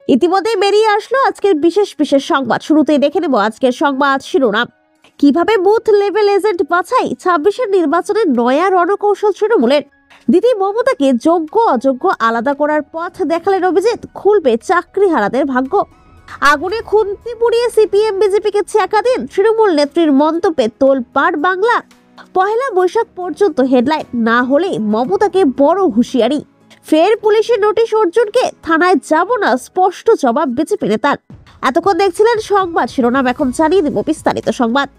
ইতিমধ্যে বেরিয়ে আসলো আজকের বিশেষ বিশেষ সংবাদ। শুরুতেই দেখে নেব আজকের সংবাদ শিরোনাম। কিভাবে বুথ লেভেল এজেন্ট বাছাই, 26-এর নির্বাচনের নয়া রণকৌশল তৃণমূলের। দিদি মমতাকে যোগ্য অযোগ্য আলাদা করার পথ দেখালেন অভিজিৎ, খুলবে চাকরি হারাদের ভাগ্য। আগুনে খুন্তি পুড়িয়ে সিপিএম বিজেপিকে ছ্যাঁকা দিন, তৃণমূল নেত্রীর মন্তব্যে তোলপাড় বাংলা। পহেলা বৈশাখ পর্যন্ত হেডলাইন না হলে মমতাকে বড় হুঁশিয়ারি। ফের পুলিশের নোটিশ অর্জুনকে, থানায় যাব না স্পষ্ট জবাব বিজেপি নেতার। এতক্ষণ দেখছিলেন সংবাদ শিরোনাম, এখন জানিয়ে দেব বিস্তারিত সংবাদ।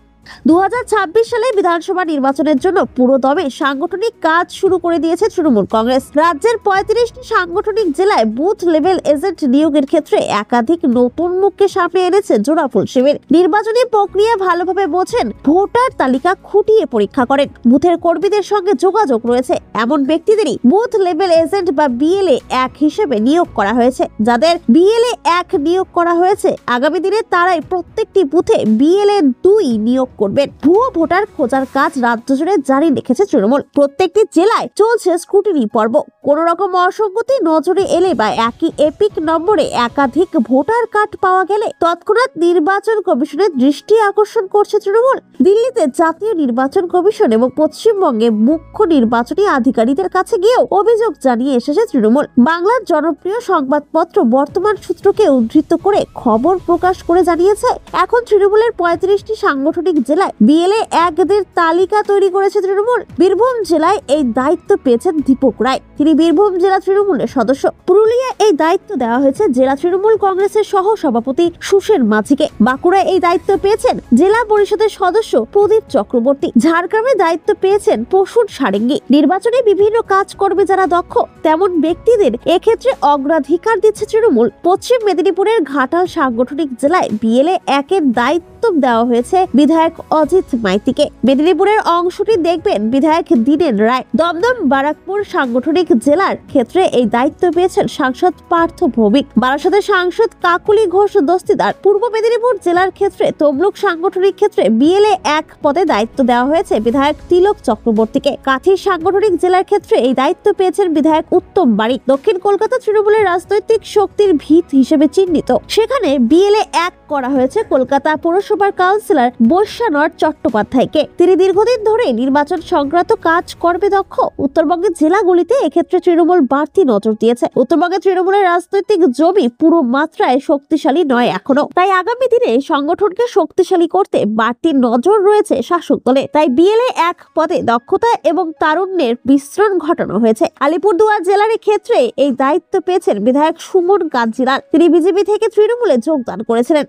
2026 সালে বিধানসভা নির্বাচনের জন্য পুরো দমে সাংগঠনিক কাজ শুরু করে দিয়েছে তৃণমূল কংগ্রেস। রাজ্যের 35টি সাংগঠনিক জেলায় বুথ লেভেল এজেন্ট নিয়োগের ক্ষেত্রে একাধিক নতুন মুখকে সামনে এনেছে জোড়াফুল শিবির। নির্বাচনী প্রক্রিয়া ভালোভাবে বোঝেন, ভোটার তালিকা খুঁটিয়ে পরীক্ষা করেন, বুথের কর্মীদের সঙ্গে যোগাযোগ রয়েছে এমন ব্যক্তিদেরই বুথ লেভেল এজেন্ট বা BLA 1 হিসেবে নিয়োগ করা হয়েছে। যাদের BLA 1 নিয়োগ করা হয়েছে, আগামী দিনে তারাই প্রত্যেকটি বুথে BLA 2 নিয়োগ করবেন। ভুয়ো ভোটার খোঁজার কাজ রাজ্য জুড়ে জারি রেখেছে তৃণমূল। প্রত্যেকটি জেলায় চলছে স্ক্রুটিনি পর্ব। কোন রকম অসঙ্গতি নজরে এলে বা একই এপিক নম্বরে একাধিক ভোটার কার্ড পাওয়া গেলে তৎক্ষণাৎ নির্বাচন কমিশনের দৃষ্টি আকর্ষণ করছে তৃণমূল। দিল্লিতে জাতীয় নির্বাচন কমিশন এবং পশ্চিমবঙ্গে মুখ্য নির্বাচনী আধিকারিকদের কাছে গিয়েও অভিযোগ জানিয়ে এসেছে তৃণমূল। বাংলার জনপ্রিয় সংবাদপত্র বর্তমান সূত্রকে উদ্ধৃত করে খবর প্রকাশ করে জানিয়েছে, এখন তৃণমূলের 35টি সাংগঠনিক জেলায় BLA 1-দের তালিকা তৈরি করেছে তৃণমূল। বীরভূম জেলায় এই দায়িত্ব পেয়েছেন দীপক রায়, তিনি বীরভূম জেলা তৃণমূলের সদস্য। পুরুলিয়া এই দায়িত্ব দেওয়া হয়েছে জেলা তৃণমূল কংগ্রেসের সহ সভাপতি সুশেন মাঝিকে। বাঁকুড়ায় এই দায়িত্ব পেয়েছেন জেলা পরিষদের সদস্য প্রদীপ চক্রবর্তী। ঝাড়গ্রামে দায়িত্ব পেয়েছেন প্রসূন সারেঙ্গী। নির্বাচনে বিভিন্ন কাজ করবে যারা দক্ষ, তেমন ব্যক্তিদের এক্ষেত্রে অগ্রাধিকার দিচ্ছে তৃণমূল। পশ্চিম মেদিনীপুরের ঘাটাল সাংগঠনিক জেলায় BLA 1-এর দায়িত্ব দেওয়া হয়েছে বিধায়ক অজিত মাইতিকে। মেদিনীপুরের অংশটি দেখবেন বিধায়ক দীনেন রায়। দমদম বারাকপুর সাংগঠনিক জেলার ক্ষেত্রে এই দায়িত্ব পেয়েছেন সাংসদ পার্থ ভৌমিক। বারাসতের সাংসদ কাকুলি ঘোষ দস্তিদার। পূর্ব মেদিনীপুর জেলার ক্ষেত্রে তমলুক সাংগঠনিক ক্ষেত্রে BLA 1 পদে দায়িত্ব দেওয়া হয়েছে বিধায়ক তিলক চক্রবর্তীকে। কাঁথি সাংগঠনিক জেলার ক্ষেত্রে এই দায়িত্ব পেয়েছেন বিধায়ক উত্তম বাড়ি। দক্ষিণ কলকাতা তৃণমূলের রাজনৈতিক শক্তির ভিত হিসেবে চিহ্নিত, সেখানে BLA 1 করা হয়েছে কলকাতা পৌরসভার কাউন্সিলর বৈশ্যানর চট্টোপাধ্যায়কে। তিনি দীর্ঘদিন ধরে নির্বাচন সংক্রান্ত কাজ করবে দক্ষ। উত্তরবঙ্গের জেলাগুলিতে এক্ষেত্রে তৃণমূল বাড়তি নজর দিয়েছে। উত্তরবঙ্গের তৃণমূলের রাজনৈতিক জমি পুরো মাত্রায় শক্তিশালী নয় এখনো, তাই আগামী দিনে সংগঠনকে শক্তিশালী করতে বাড়তি নজর রয়েছে শাসক দলে। তাই BLA 1 পদে দক্ষতা এবং তারুণ্যের মিশ্রণ ঘটানো হয়েছে। আলিপুরদুয়ার জেলার ক্ষেত্রে এই দায়িত্ব পেয়েছেন বিধায়ক সুমন কাঞ্জিলাল, তিনি বিজেপি থেকে তৃণমূলে যোগদান করেছিলেন।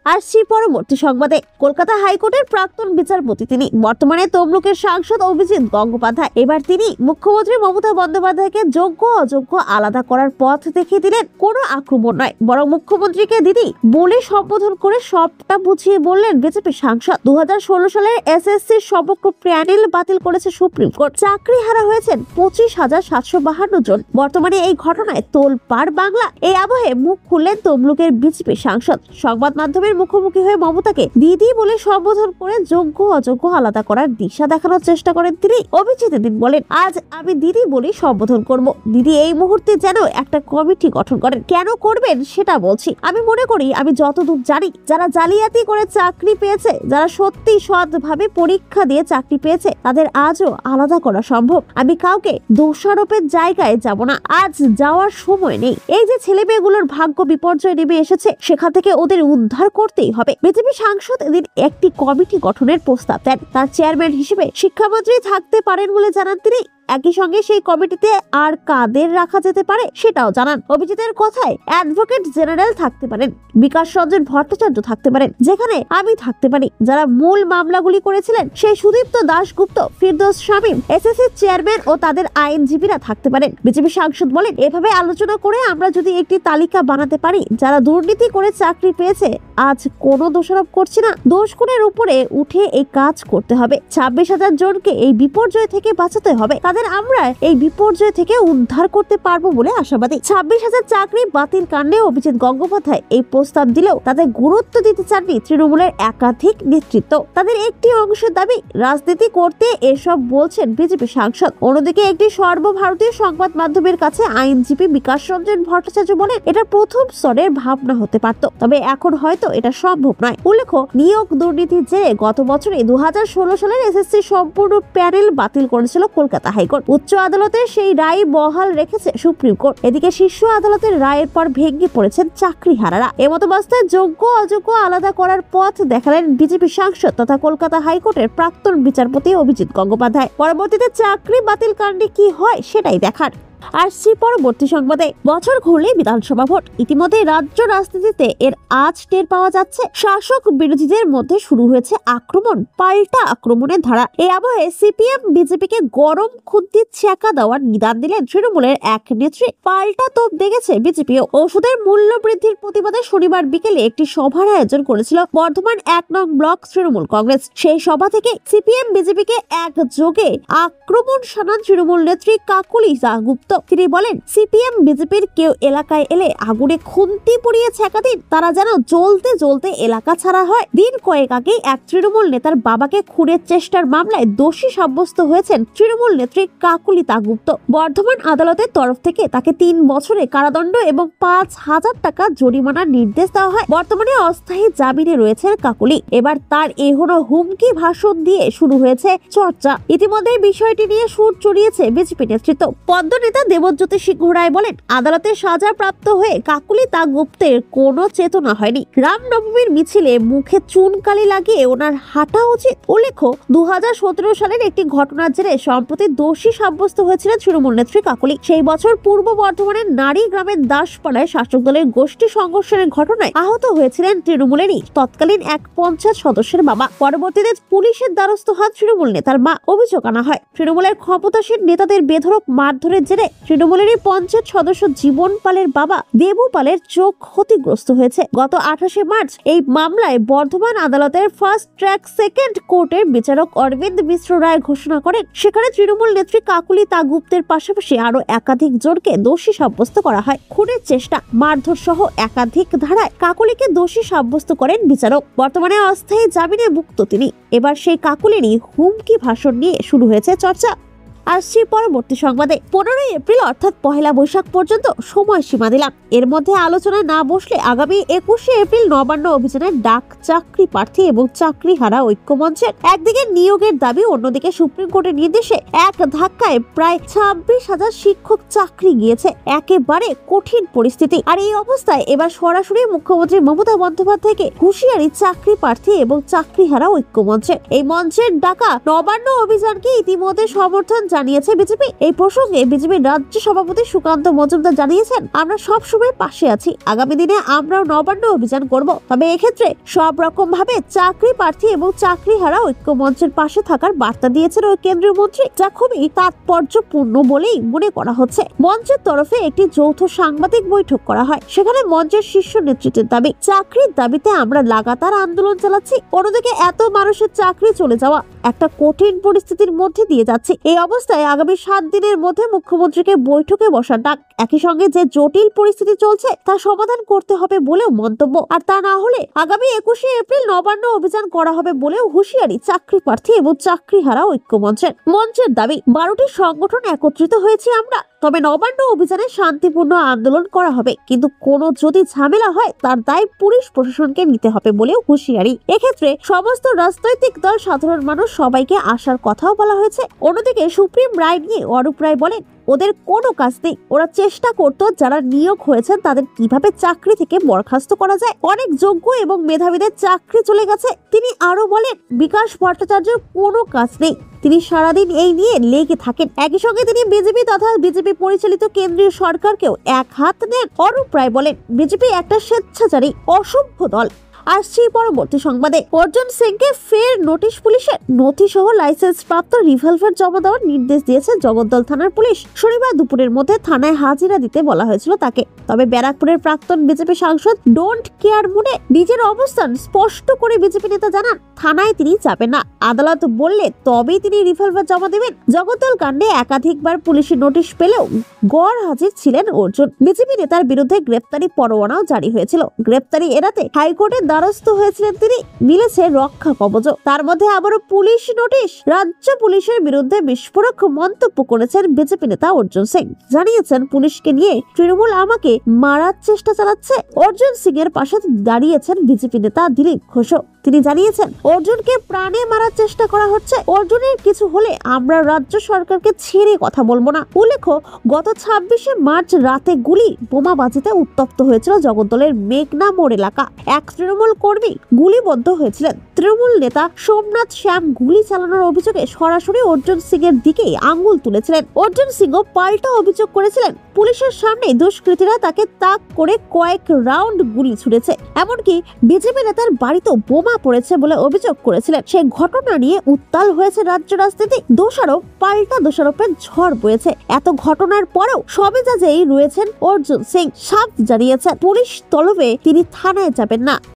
আসছি পরবর্তী সংবাদে। কলকাতা হাইকোর্টের প্রাক্তন বিচারপতি তিনি, বর্তমানে তমলুকের সাংসদ অভিজিৎ গঙ্গোপাধ্যায়। এবার তিনি মুখ্যমন্ত্রী মমতা বন্দ্যোপাধ্যায়কে যোগ্য অযোগ্য আলাদা করার পথ দেখিয়ে দিলেন। কোনো আক্রমণ নয়, বরং মুখ্যমন্ত্রীকে দিদি বলে সম্বোধন করে সবটা বুঝিয়ে বললেন বিজেপি সাংসদ। 2016 সালের SSC সমগ্র প্যানেল বাতিল করেছে সুপ্রিম কোর্ট। চাকরি হারা হয়েছেন 25,752 জন। বর্তমানে এই ঘটনায় তোলপাড় বাংলা। এই আবহে মুখ খুললেন তমলুকের বিজেপি সাংসদ। সংবাদ মাধ্যমের মুখোমুখি হয়ে মমতাকে দিদি বলে সম্বোধন করে যোগ্য অযোগ্য আলাদা করার দিশা দেখানোর চেষ্টা করেন তিনি। অভিজিৎ দিন বলেন, আজ আমি দিদি বলে সম্বোধন করব। দিদি এই মুহূর্তে যেন একটা কমিটি গঠন করেন। কেন করবেন সেটা বলছি। আমি মনে করি, আমি যতদূর জানি, যারা জালিয়াতি করে চাকরি পেয়েছে, যারা সত্যি সৎভাবে পরীক্ষা দিয়ে চাকরি পেয়েছে, তাদের আজও আলাদা করা সম্ভব। আমি কাউকে দোষারোপের জায়গায় যাব না, আজ যাওয়ার সময় নেই। এই যে ছেলে মেয়েগুলোর ভাগ্য বিপর্যয় নেমে এসেছে, সেখান থেকে ওদের উদ্ধার করতেই হবে। বিজেপি সাংসদ এদিন একটি কমিটি গঠনের প্রস্তাব দেন। তার চেয়ারম্যান হিসেবে শিক্ষামন্ত্রী থাকতে পারেন বলে জানান তিনি। একই সঙ্গে সেই কমিটিতে আর কাদের রাখা যেতে পারে সেটাও জানান। অভিজিতের কথায় অ্যাডভোকেট জেনারেল থাকতে পারেন, বিকাশ রঞ্জন ভট্টাচার্য থাকতে পারেন, যেখানে আমি থাকতে পারি। যারা মূল মামলাগুলি করেছিলেন সেই সুদীপ্ত দাশগুপ্ত, ফিরদৌস শামীম, SSC চেয়ারম্যান ও তাদের আইনজীবীরা থাকতে পারেন। বিজেপি সাংসদ বলেন, এভাবে আলোচনা করে আমরা যদি একটি তালিকা বানাতে পারি যারা দুর্নীতি করে চাকরি পেয়েছে, আজ কোনো দোষারোপ করছি না, দোষগুণের উপরে উঠে এই কাজ করতে হবে। 26,000 জনকে এই বিপর্যয় থেকে বাঁচাতে হবে। তাদের আর আমরা এই বিপর্যয় থেকে উদ্ধার করতে পারবো বলে আশাবাদী। 26,000 চাকরি বাতিল কাণ্ডে অভিজিৎ গঙ্গোপাধ্যায় এই প্রস্তাব দিলেও তাদের গুরুত্ব দিতে চাননি তৃণমূলের একাধিক নেতৃত্ব। তাদের একটি অংশের দাবি, রাজনীতি করতে এসব বলছেন বিজেপি সাংসদ। অন্যদিকে একটি সর্বভারতীয় সংবাদ মাধ্যমের কাছে আইনজীবী বিকাশ রঞ্জন ভট্টাচার্য বলেন, এটা প্রথম স্তরের ভাবনা হতে পারত, তবে এখন হয়তো এটা সম্ভব নয়। উল্লেখ্য, নিয়োগ দুর্নীতির জেরে গত বছরে 2016 সালের এসএসসি সম্পূর্ণ প্যানেল বাতিল করেছিল কলকাতা হাইকোর্ট। উচ্চ আদালতের সেই রায় বহাল রেখেছে সুপ্রিম কোর্ট। এদিকে শীর্ষ আদালতের রায়ের পর ভেঙে পড়েছেন চাকরিহারারা। এমতাবস্থায় যোগ্য অযোগ্য আলাদা করার পথ দেখালেন বিজেপি সাংসদ তথা কলকাতা হাইকোর্টের প্রাক্তন বিচারপতি অভিজিৎ গঙ্গোপাধ্যায়। পরবর্তীতে চাকরি বাতিল কাণ্ডে কি হয় সেটাই দেখার। আসছি পরবর্তী সংবাদে। বছর ঘুরলে বিধানসভা ভোট। ইতিমধ্যে রাজ্য রাজনীতিতে এর আজ টের পাওয়া যাচ্ছে। শাসক বিরোধীদের মধ্যে শুরু হয়েছে আক্রমণ, পাল্টা আক্রমণের ধারা। এই আবহে সিপিএম বিজেপিকে গরম খুন্তি ছ্যাঁকা দেওয়ার নিদান দিলেন তৃণমূলের এক নেত্রী। পাল্টা তোপ দেখেছে বিজেপিও। ওষুধের মূল্য বৃদ্ধির প্রতিবাদে শনিবার বিকেলে একটি সভার আয়োজন করেছিল বর্ধমান 1 নং ব্লক তৃণমূল কংগ্রেস। সেই সভা থেকে সিপিএম বিজেপিকে একযোগে আক্রমণ শানান তৃণমূল নেত্রী কাকুলি দাশগুপ্ত। তিনি বলেন, সিপিএম বিজেপির কেউ এলাকায় এলে আগুনে খুন্তি পুড়িয়ে ছ্যাঁকা দিন, তারা যেন জ্বলতে জ্বলতে এলাকা ছাড়া হয়। দিন কয়েক আগে এক তৃণমূল নেতার বাবাকে খুনের চেষ্টার মামলায় দোষী সাব্যস্ত হয়েছেন তৃণমূল নেত্রী কাকুলি দাশগুপ্ত। বর্ধমান আদালতের তরফ থেকে তাকে 3 বছরের কারাদণ্ড এবং 5,000 টাকা জরিমানার নির্দেশ দেওয়া হয়। বর্তমানে অস্থায়ী জামিনে রয়েছেন কাকুলি। এবার তার এহনো হুমকি ভাষণ দিয়ে শুরু হয়েছে চর্চা। ইতিমধ্যে বিষয়টি নিয়ে সুর চড়িয়েছে বিজেপি নেতৃত্ব। পদ্মনেতা দেবজ্যোতি সিংহ রায় বলেন, আদালতে সাজা প্রাপ্ত হয়ে কাকুলি দাশগুপ্তের কোনো চেতনা হয়নি। রামনবমীর মিছিলে মুখে চুনকালি লাগিয়ে ওনার হাঁটা উচিত। উল্লেখ্য, 2017 সালের একটি ঘটনার জেরে সম্প্রতি দোষী সাব্যস্ত হয়েছিলেন তৃণমূল নেত্রী কাকুলি। সেই বছর পূর্ব বর্ধমানের নারী গ্রামের দাসপাড়ায় শাসক দলের গোষ্ঠী সংঘর্ষের ঘটনায় আহত হয়েছিলেন তৃণমূলেরই তৎকালীন এক পঞ্চায়েত সদস্যের বাবা। পরবর্তীতে পুলিশের দ্বারস্থ হন তৃণমূল নেতার মা। অভিযোগ আনা হয়, তৃণমূলের ক্ষমতাসীন নেতাদের বেধড়ক মারধরের জেরে তৃণমূলেরই পঞ্চায়েত সদস্য জীবন পালের বাবা দেবু পালের চোখ ক্ষতিগ্রস্ত হয়েছে। গত 28শে মার্চ এই মামলায় বর্ধমান আদালতের ফার্স্ট ট্র্যাক সেকেন্ড কোর্টের বিচারক অরবিন্দ মিশ্র রায় ঘোষণা করেন, সেখানে তৃণমূল নেত্রী কাকুলি দাশগুপ্তের পাশাপাশি আরো একাধিক জনকে দোষী সাব্যস্ত করা হয়। খুনের চেষ্টা, মারধর সহ একাধিক ধারায় কাকুলিকে দোষী সাব্যস্ত করেন বিচারক। বর্তমানে অস্থায়ী জামিনে মুক্ত তিনি। এবার সেই কাকুলিরই হুমকি ভাষণ নিয়ে শুরু হয়েছে চর্চা। আসছি পরবর্তী সংবাদে। 15 এপ্রিল অর্থাৎ পহেলা বৈশাখ পর্যন্ত সময়সীমা দিলাম। এর মধ্যে আলোচনায় না বসলে আগামী 21শে এপ্রিল নবান্ন অভিযানের ডাক চাকরি প্রার্থী এবং চাকরিহারা ঐক্যমঞ্চের। একদিকে নিয়োগের দাবি, অন্যদিকে সুপ্রিম কোর্টের নির্দেশে এক ধাক্কায় প্রায় 26,000 শিক্ষক চাকরি গিয়েছে। একেবারে কঠিন পরিস্থিতি। আর এই অবস্থায় এবার সরাসরি মুখ্যমন্ত্রী মমতা বন্দ্যোপাধ্যায়কে হুঁশিয়ারি চাকরি প্রার্থী এবং চাকরিহারা ঐক্যমঞ্চের। এই মঞ্চের ডাকা নবান্ন অভিযানকে ইতিমধ্যে সমর্থন জানিয়েছে বিজেপি। এই প্রসঙ্গে বিজেপির রাজ্য সভাপতি সুকান্ত মজুমদার জানিয়েছেন, আমরা সব সময় পাশে আছি। আগামী দিনে আমরাও নবান্ন অভিযান করব। তবে এক্ষেত্রে সব রকম ভাবে চাকরি প্রার্থী এবং চাকরিহারা ঐক্যমঞ্চের পাশে থাকার বার্তা দিয়েছেন ওই কেন্দ্রীয় মন্ত্রী, যা খুবই তাৎপর্যপূর্ণ বলেই মনে করা হচ্ছে। মঞ্চের তরফে একটি যৌথ সাংবাদিক বৈঠক করা হয়। সেখানে মঞ্চের শীর্ষ নেতৃত্বের দাবি, চাকরির দাবিতে আমরা লাগাতার আন্দোলন চালাচ্ছি। অন্যদিকে এত মানুষের চাকরি চলে যাওয়া একটা কঠিন পরিস্থিতির মধ্যে দিয়ে যাচ্ছে। এই অবস্থায় আগামী 7 দিনের মধ্যে মুখ্যমন্ত্রীকে বৈঠকে বসার ডাক। একই সঙ্গে যে জটিল পরিস্থিতি চলছে তা সমাধান করতে হবে বলেও মন্তব্য। আর তা না হলে আগামী 21শে এপ্রিল নবান্ন অভিযান করা হবে বলেও হুঁশিয়ারি চাকরি প্রার্থী এবং চাকরিহারা ঐক্যমঞ্চের। মঞ্চের দাবি, 12টি সংগঠন একত্রিত হয়েছে আমরা, তবে নবান্ন অভিযানে শান্তিপূর্ণ আন্দোলন করা হবে, কিন্তু কোনো যদি ঝামেলা হয় তার দায় পুলিশ প্রশাসনকে নিতে হবে বলেও হুঁশিয়ারি। এক্ষেত্রে সমস্ত রাজনৈতিক দল, সাধারণ মানুষ সবাইকে আসার কথাও বলা হয়েছে। অন্যদিকে সুপ্রিম রায় নিয়ে অরূপ রায় বলেন, ওদের কোনো কাজ নেই। ওরা চেষ্টা করতো যারা নিয়োগ হয়েছেন তাদের কিভাবে চাকরি থেকে বরখাস্ত করা যায়। অনেক যোগ্য এবং মেধাবীদের চাকরি চলে গেছে। তিনি আরো বলেন, বিকাশ ভট্টাচার্যের কোনো কাজ নেই, তিনি সারাদিন এই নিয়ে লেগে থাকেন। একই সঙ্গে তিনি বিজেপি তথা বিজেপি পরিচালিত কেন্দ্রীয় সরকারকেও এক হাত নেন। অরূপ রায় বলেন, বিজেপি একটা স্বেচ্ছাচারী অসভ্য দল। আসছি পরবর্তী সংবাদে। অর্জুন সিংকে ফের নোটিশ পুলিশের। নথি সহ লাইসেন্স প্রাপ্ত রিভলভার জমা দেওয়ার নির্দেশ দিয়েছে জগদ্দল থানার পুলিশ। শনিবার দুপুরের মধ্যে থানায় হাজিরা দিতে বলা হয়েছিল তাকে। তবে ব্যারাকপুরের প্রাক্তন বিজেপি সাংসদ ডোন্ট কেয়ার মুডে নিজের অবস্থান স্পষ্ট করে বিজেপি নেতা জানান, থানায় তিনি যাবেন না, আদালত বললে তবেই তিনি রিভলভার জমা দেবেন। জগদ্দল কাণ্ডে একাধিকবার পুলিশের নোটিশ পেলেও গড় হাজির ছিলেন অর্জুন। বিজেপি নেতার বিরুদ্ধে গ্রেপ্তারি পরোয়ানাও জারি হয়েছিল। গ্রেপ্তারি এড়াতে হাইকোর্টের দ্বারস্থ হয়েছিলেন তিনি। মিলেছে রক্ষা কবচ। তার মধ্যে আবারও পুলিশ নোটিশ। রাজ্য পুলিশের বিরুদ্ধে বিস্ফোরক মন্তব্য করেছেন বিজেপি নেতা অর্জুন সিং। জানিয়েছেন, পুলিশকে নিয়ে তৃণমূল আমাকে মারার চেষ্টা চালাচ্ছে। অর্জুন সিং এর পাশে দাঁড়িয়েছেন বিজেপি নেতা দিলীপ ঘোষ। তিনি জানিয়েছেন, অর্জুনকে প্রাণে মারার চেষ্টা করা হচ্ছে। অর্জুনের কিছু হলে আমরা রাজ্য সরকারকে ছেড়ে কথা বলবো না। উল্লেখ্য, গত 26শে মার্চ রাতে গুলি বোমাবাজিতে উত্তপ্ত হয়েছিল জগদ্দলের মেঘনা মোড় এলাকা। এক তৃণমূল কর্মী গুলিবদ্ধ হয়েছিলেন। তৃণমূল নেতা সোমনাথ শ্যাম গুলি চালানোর অভিযোগে সরাসরি অর্জুন সিং এর দিকেই আঙ্গুল তুলেছিলেন। অর্জুন সিংও পাল্টা অভিযোগ করেছিলেন, পুলিশের সামনে দুষ্কৃতীরা তাকে তাক করে কয়েক রাউন্ড গুলি ছুড়েছে। এমনকি বিজেপি নেতার বাড়িতেও বোমা পড়েছে বলে অভিযোগ করেছিলেন। সেই ঘটনা নিয়ে উত্তাল হয়েছে রাজ্য রাজনীতি। দোষারোপ পাল্টা দোষারোপের ঝড় বয়েছে। এত ঘটনার পরেও সবেজাজেই রয়েছেন অর্জুন সিং। সাফ জানিয়েছেন, পুলিশ তলবে তিনি থানায় যাবেন না।